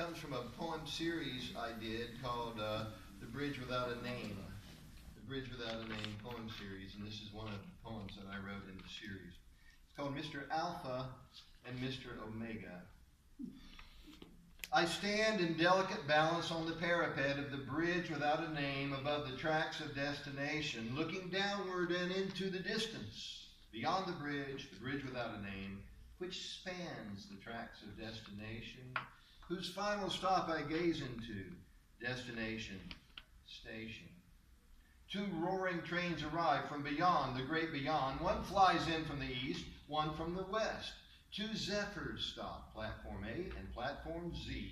comes from a poem series I did called The Bridge Without a Name. The Bridge Without a Name poem series, and this is one of the poems that I wrote in the series. It's called Mr. Alpha and Mr. Omega. I stand in delicate balance on the parapet of the bridge without a name above the tracks of destination, looking downward and into the distance. Beyond the bridge without a name, which spans the tracks of destination, whose final stop I gaze into, destination, station. Two roaring trains arrive from beyond, the great beyond. One flies in from the east, one from the west. Two zephyrs stop, platform A and platform Z.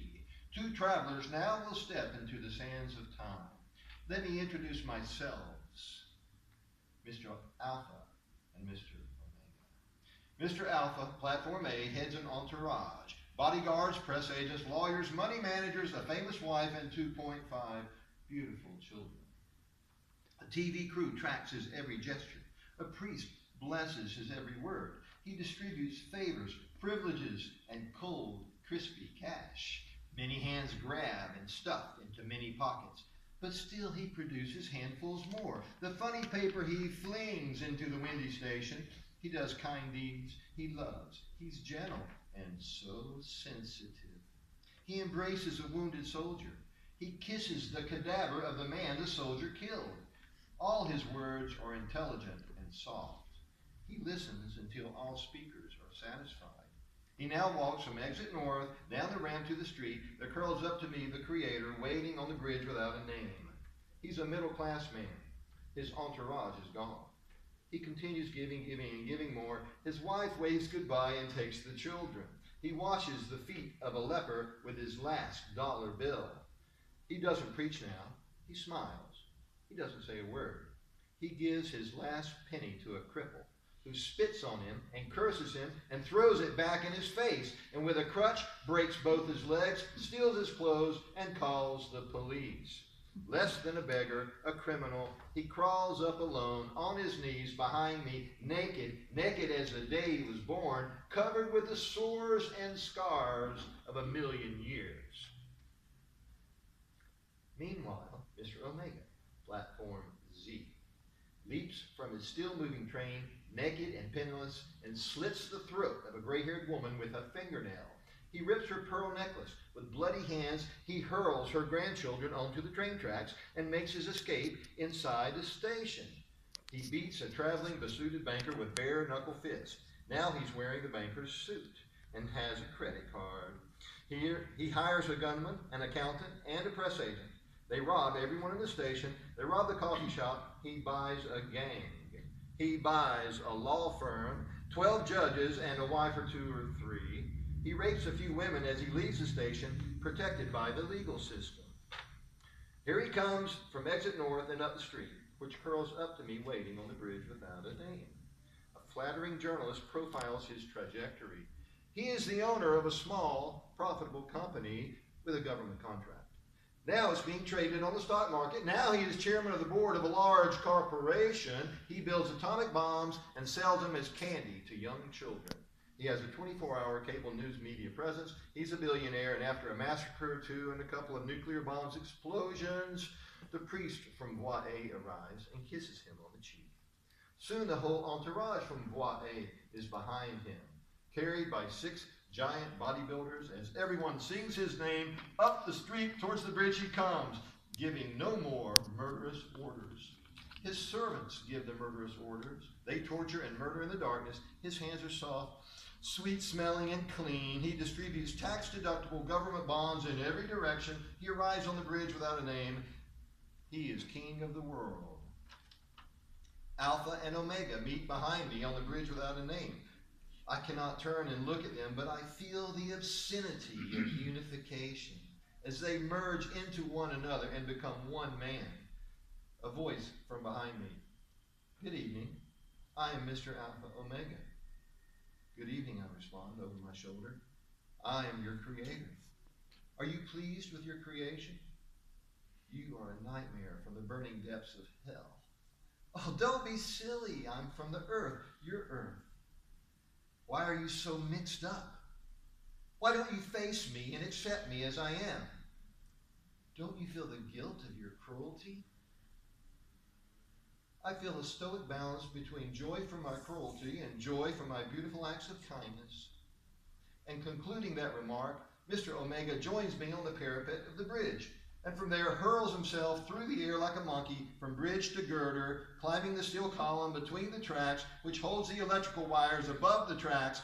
Two travelers now will step into the sands of time. Let me introduce myself, Mr. Alpha and Mr. Omega. Mr. Alpha, platform A, heads an entourage. Bodyguards, press agents, lawyers, money managers, a famous wife, and 2.5 beautiful children. A TV crew tracks his every gesture. A priest blesses his every word. He distributes favors, privileges, and cold, crispy cash. Many hands grab and stuff into many pockets, but still he produces handfuls more. The funny paper he flings into the windy station. He does kind deeds, he loves, he's gentle and so sensitive. He embraces a wounded soldier. He kisses the cadaver of the man the soldier killed. All his words are intelligent and soft. He listens until all speakers are satisfied. He now walks from exit north, down the ramp to the street that curls up to me, the creator, waiting on the bridge without a name. He's a middle-class man. His entourage is gone. He continues giving, giving, and giving more. His wife waves goodbye and takes the children. He washes the feet of a leper with his last dollar bill. He doesn't preach now. He smiles. He doesn't say a word. He gives his last penny to a cripple who spits on him and curses him and throws it back in his face, and with a crutch breaks both his legs, steals his clothes, and calls the police. Less than a beggar, a criminal, he crawls up alone on his knees behind me, naked, naked as the day he was born, covered with the sores and scars of 1,000,000 years. Meanwhile, Mr. Omega, platform Z, leaps from his still-moving train, naked and penniless, and slits the throat of a gray-haired woman with a fingernail. He rips her pearl necklace. With bloody hands, he hurls her grandchildren onto the train tracks and makes his escape inside the station. He beats a traveling, besooted banker with bare-knuckle fists. Now he's wearing the banker's suit and has a credit card. Here, he hires a gunman, an accountant, and a press agent. They rob everyone in the station. They rob the coffee shop. He buys a gang. He buys a law firm, 12 judges, and a wife or 2 or 3. He rapes a few women as he leaves the station, protected by the legal system. Here he comes from exit north and up the street, which curls up to me waiting on the bridge without a name. A flattering journalist profiles his trajectory. He is the owner of a small, profitable company with a government contract. Now it's being traded on the stock market. Now he is chairman of the board of a large corporation. He builds atomic bombs and sells them as candy to young children. He has a 24-hour cable news media presence. He's a billionaire, and after a massacre or two and a couple of nuclear bombs explosions, the priest from Voie A arrives and kisses him on the cheek. Soon the whole entourage from Voie A is behind him, carried by 6 giant bodybuilders as everyone sings his name. Up the street towards the bridge he comes, giving no more murderous orders. His servants give the murderous orders. They torture and murder in the darkness. His hands are soft, sweet-smelling and clean. He distributes tax-deductible government bonds in every direction. He arrives on the bridge without a name. He is king of the world. Alpha and Omega meet behind me on the bridge without a name. I cannot turn and look at them, but I feel the obscenity of unification as they merge into one another and become one man. A voice from behind me. Good evening. I am Mr. Alpha Omega. Good evening, I respond over my shoulder. I am your creator. Are you pleased with your creation? You are a nightmare from the burning depths of hell. Oh, don't be silly. I'm from the earth, your earth. Why are you so mixed up? Why don't you face me and accept me as I am? Don't you feel the guilt of your cruelty? I feel a stoic balance between joy for my cruelty and joy for my beautiful acts of kindness. And concluding that remark, Mr. Omega joins me on the parapet of the bridge, and from there hurls himself through the air like a monkey from bridge to girder, climbing the steel column between the tracks, which holds the electrical wires above the tracks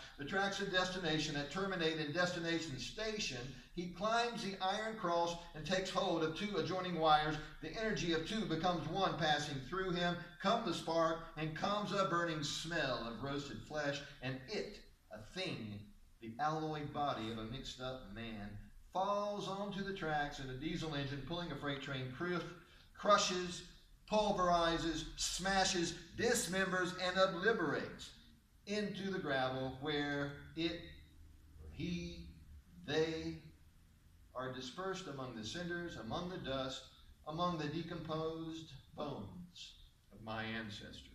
of destination that terminate in destination station. He climbs the iron cross and takes hold of two adjoining wires. The energy of two becomes one, passing through him. Come the spark, and comes a burning smell of roasted flesh, and it, a thing, the alloyed body of a mixed up man, falls onto the tracks in a diesel engine pulling a freight train, crushes, pulverizes, smashes, dismembers, and obliterates into the gravel where they are dispersed among the cinders, among the dust, among the decomposed bones of my ancestors.